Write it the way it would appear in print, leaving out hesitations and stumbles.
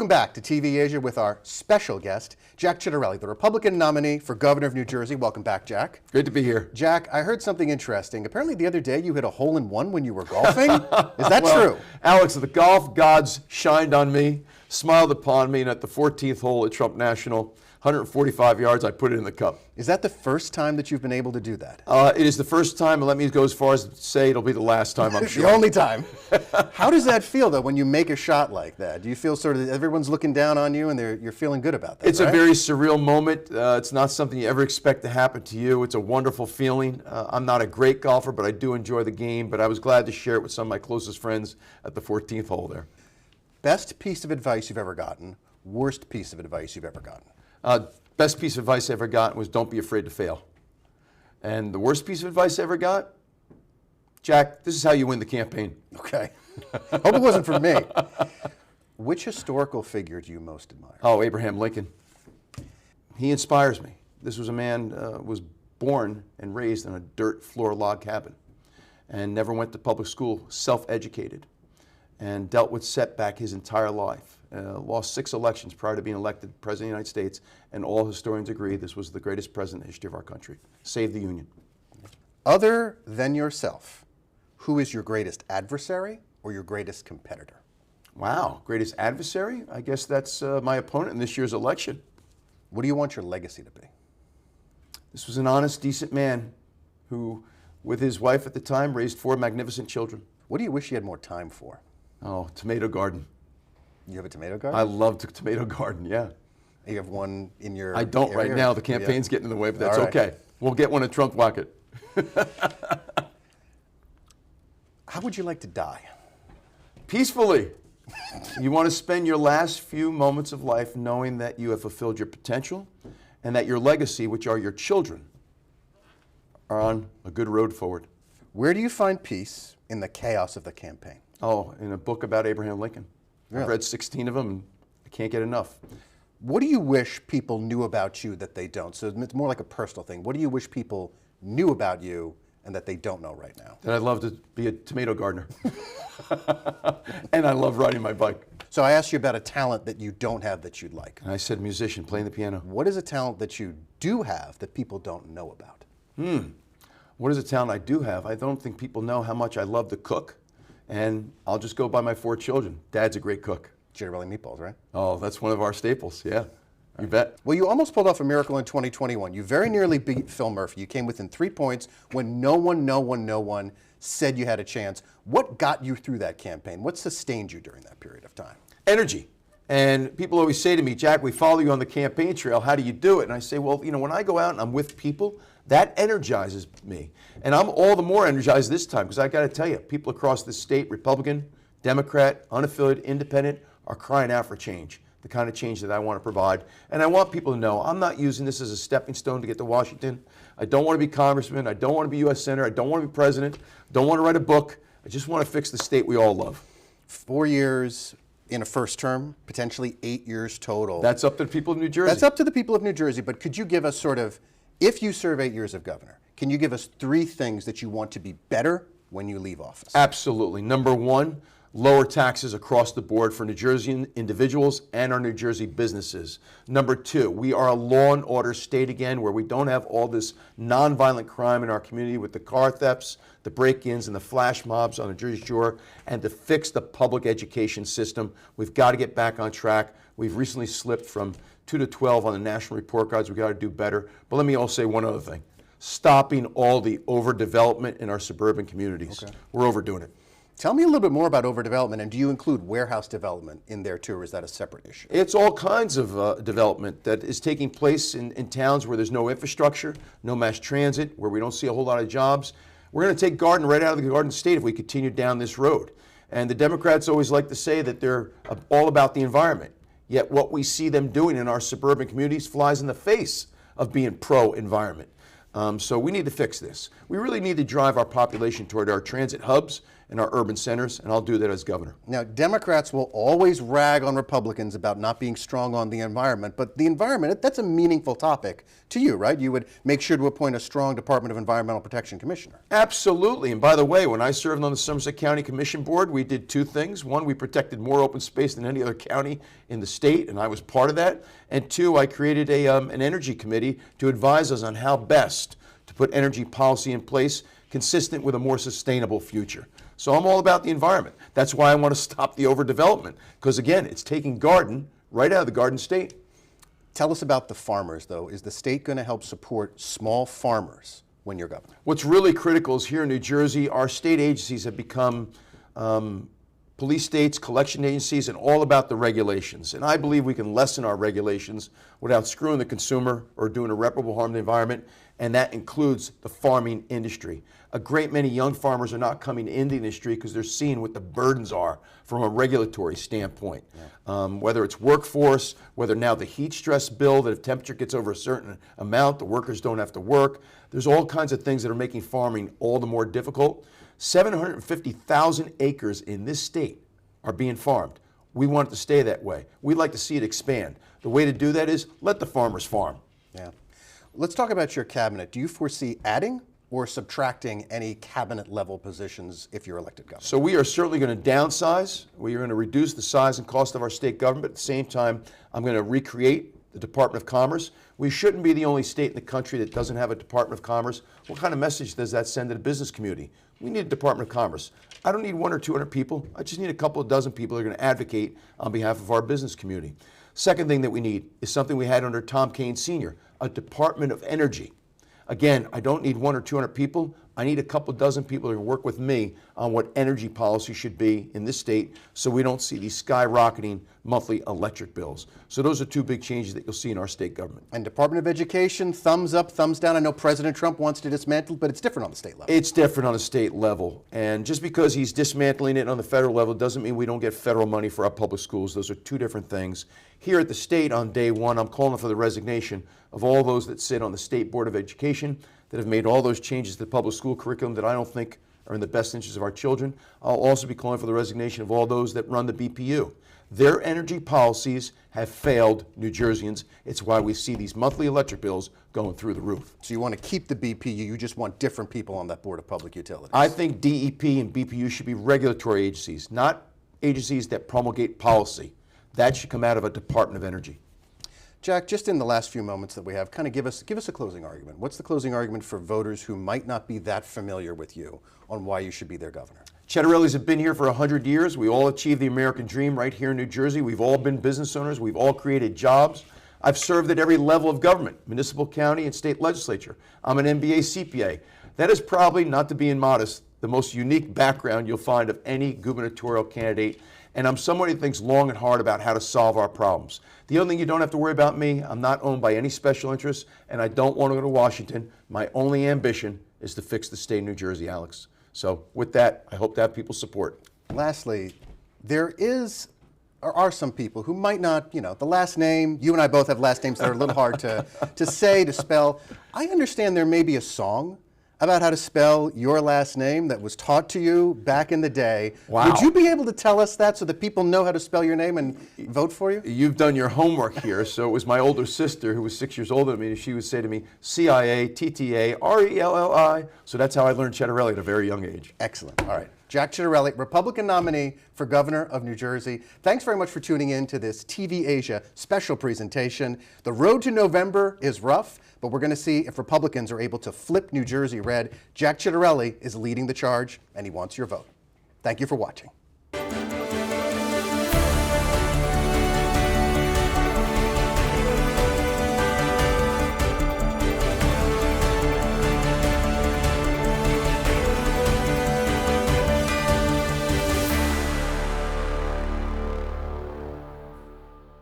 Welcome back to TV Asia with our special guest, Jack Ciattarelli, the Republican nominee for governor of New Jersey. Welcome back, Jack. Good to be here. Jack, I heard something interesting. Apparently the other day you hit a hole-in-one when you were golfing. Is that true? Alex, the golf gods shined on me, smiled upon me, and at the 14th hole at Trump National, 145 yards, I put it in the cup. Is that the first time that you've been able to do that? It is the first time, and let me go as far as to say it'll be the last time, I'm sure. The only time. How does that feel, though, when you make a shot like that? Do you feel sort of everyone's looking down on you and you're feeling good about that? It's right? a very surreal moment. It's not something you ever expect to happen to you. It's a wonderful feeling. I'm not a great golfer, but I do enjoy the game, but I was glad to share it with some of my closest friends at the 14th hole there. Best piece of advice you've ever gotten, worst piece of advice you've ever gotten? Best piece of advice I ever got was don't be afraid to fail. And the worst piece of advice I ever got, Jack, this is how you win the campaign. Okay. Hope it wasn't for me. Which historical figure do you most admire? Oh, Abraham Lincoln. He inspires me. This was a man was born and raised in a dirt floor log cabin and never went to public school, self-educated, and dealt with setback his entire life. Lost 6 elections prior to being elected President of the United States, and all historians agree this was the greatest president in the history of our country. Saved the Union. Other than yourself, who is your greatest adversary or your greatest competitor? Wow, greatest adversary? I guess that's my opponent in this year's election. What do you want your legacy to be? This was an honest, decent man who, with his wife at the time, raised 4 magnificent children. What do you wish you had more time for? Oh, tomato garden. You have a tomato garden? I love the tomato garden, yeah. You have one in your I don't area? right now. The campaign's getting in the way, but that's All right. okay. We'll get one at Trump Rocket. How would you like to die? Peacefully. You want to spend your last few moments of life knowing that you have fulfilled your potential and that your legacy, which are your children, are on a good road forward. Where do you find peace in the chaos of the campaign? Oh, in a book about Abraham Lincoln. Really? I've read 16 of them, and I can't get enough. What do you wish people knew about you that they don't? So it's more like a personal thing. What do you wish people knew about you and that they don't know right now? That I'd love to be a tomato gardener. And I love riding my bike. So I asked you about a talent that you don't have that you'd like. And I said musician, playing the piano. What is a talent that you do have that people don't know about? What is a talent I do have? I don't think people know how much I love to cook. And I'll just go by my 4 children. Dad's a great cook. Ciattarelli meatballs, right? Oh, that's one of our staples, yeah. You bet. Well, you almost pulled off a miracle in 2021. You very nearly beat Phil Murphy. You came within 3 points when no one said you had a chance. What got you through that campaign? What sustained you during that period of time? Energy. And people always say to me, Jack, we follow you on the campaign trail. How do you do it? And I say, well, when I go out and I'm with people, that energizes me. And I'm all the more energized this time because I got to tell you, people across the state, Republican, Democrat, unaffiliated, independent, are crying out for change, the kind of change that I want to provide. And I want people to know I'm not using this as a stepping stone to get to Washington. I don't want to be congressman. I don't want to be U.S. senator. I don't want to be president. I don't want to write a book. I just want to fix the state we all love. 4 years in a first term, potentially 8 years total. That's up to the people of New Jersey. That's up to the people of New Jersey, but could you give us sort of, if you serve 8 years of governor, can you give us 3 things that you want to be better when you leave office? Absolutely. Number 1, lower taxes across the board for New Jersey individuals and our New Jersey businesses. Number 2, we are a law and order state again where we don't have all this nonviolent crime in our community with the car thefts, the break-ins, and the flash mobs on the Jersey Shore. And to fix the public education system, we've got to get back on track. We've recently slipped from 2 to 12 on the national report cards. We've got to do better. But let me also say one other thing. Stopping all the overdevelopment in our suburban communities. Okay. We're overdoing it. Tell me a little bit more about overdevelopment, and do you include warehouse development in there too, or is that a separate issue? It's all kinds of development that is taking place in towns where there's no infrastructure, no mass transit, where we don't see a whole lot of jobs. We're going to take garden right out of the Garden State if we continue down this road. And the Democrats always like to say that they're all about the environment. Yet what we see them doing in our suburban communities flies in the face of being pro-environment. So we need to fix this. We really need to drive our population toward our transit hubs in our urban centers, and I'll do that as governor. Now, Democrats will always rag on Republicans about not being strong on the environment, but the environment, that's a meaningful topic to you, right? You would make sure to appoint a strong Department of Environmental Protection commissioner. Absolutely. And by the way, when I served on the Somerset County Commission Board, we did two things. One, we protected more open space than any other county in the state, and I was part of that. And two, I created an energy committee to advise us on how best to put energy policy in place consistent with a more sustainable future. So I'm all about the environment. That's why I want to stop the overdevelopment, because again, it's taking garden right out of the Garden State. Tell us about the farmers, though. Is the state going to help support small farmers when you're governor? What's really critical is here in New Jersey, our state agencies have become police states, collection agencies, and all about the regulations. And I believe we can lessen our regulations without screwing the consumer or doing irreparable harm to the environment, and that includes the farming industry. A great many young farmers are not coming into the industry because they're seeing what the burdens are from a regulatory standpoint. Whether it's workforce, whether now the heat stress bill, that if temperature gets over a certain amount, the workers don't have to work. There's all kinds of things that are making farming all the more difficult. 750,000 acres in this state are being farmed. We want it to stay that way. We'd like to see it expand. The way to do that is let the farmers farm. Yeah. Let's talk about your cabinet. Do you foresee adding or subtracting any cabinet level positions if you're elected governor? So we are certainly going to downsize. We are going to reduce the size and cost of our state government. At the same time, I'm going to recreate the Department of Commerce. We shouldn't be the only state in the country that doesn't have a Department of Commerce. What kind of message does that send to the business community? We need a Department of Commerce. I don't need 100 or 200 people. I just need a couple of dozen people that are going to advocate on behalf of our business community. Second thing that we need is something we had under Tom Kean Sr., a Department of Energy. Again, I don't need 100 or 200 people. I need a couple dozen people to work with me on what energy policy should be in this state so we don't see these skyrocketing monthly electric bills. So those are two big changes that you'll see in our state government. And Department of Education, thumbs up, thumbs down. I know President Trump wants to dismantle, but it's different on the state level. It's different on the state level. And just because he's dismantling it on the federal level doesn't mean we don't get federal money for our public schools. Those are two different things. Here at the state on day one, I'm calling for the resignation of all those that sit on the State Board of Education that have made all those changes to the public school curriculum that I don't think are in the best interest of our children. I'll also be calling for the resignation of all those that run the BPU. Their energy policies have failed New Jerseyans. It's why we see these monthly electric bills going through the roof. So you want to keep the BPU, you just want different people on that Board of Public Utilities. I think DEP and BPU should be regulatory agencies, not agencies that promulgate policy. That should come out of a Department of Energy. Jack, just in the last few moments that we have, kind of give us a closing argument. What's the closing argument for voters who might not be that familiar with you on why you should be their governor? Ciattarellis have been here for 100 years. We all achieved the American dream right here in New Jersey. We've all been business owners. We've all created jobs. I've served at every level of government, municipal, county, and state legislature. I'm an MBA CPA. That is probably, not to be immodest, the most unique background you'll find of any gubernatorial candidate. And I'm somebody that thinks long and hard about how to solve our problems. The other thing you don't have to worry about me, I'm not owned by any special interests, and I don't want to go to Washington. My only ambition is to fix the state of New Jersey, Alex. So with that, I hope to have people's support. Lastly, there are some people who might not, the last name, you and I both have last names that are a little hard to say, to spell. I understand there may be a song about how to spell your last name that was taught to you back in the day. Wow. Would you be able to tell us that so that people know how to spell your name and vote for you? You've done your homework here. So it was my older sister, who was 6 years older than me, and she would say to me, Ciattarelli. So that's how I learned Ciattarelli at a very young age. Excellent. All right. Jack Ciattarelli, Republican nominee for governor of New Jersey. Thanks very much for tuning in to this TV Asia special presentation. The road to November is rough, but we're going to see if Republicans are able to flip New Jersey red. Jack Ciattarelli is leading the charge, and he wants your vote. Thank you for watching.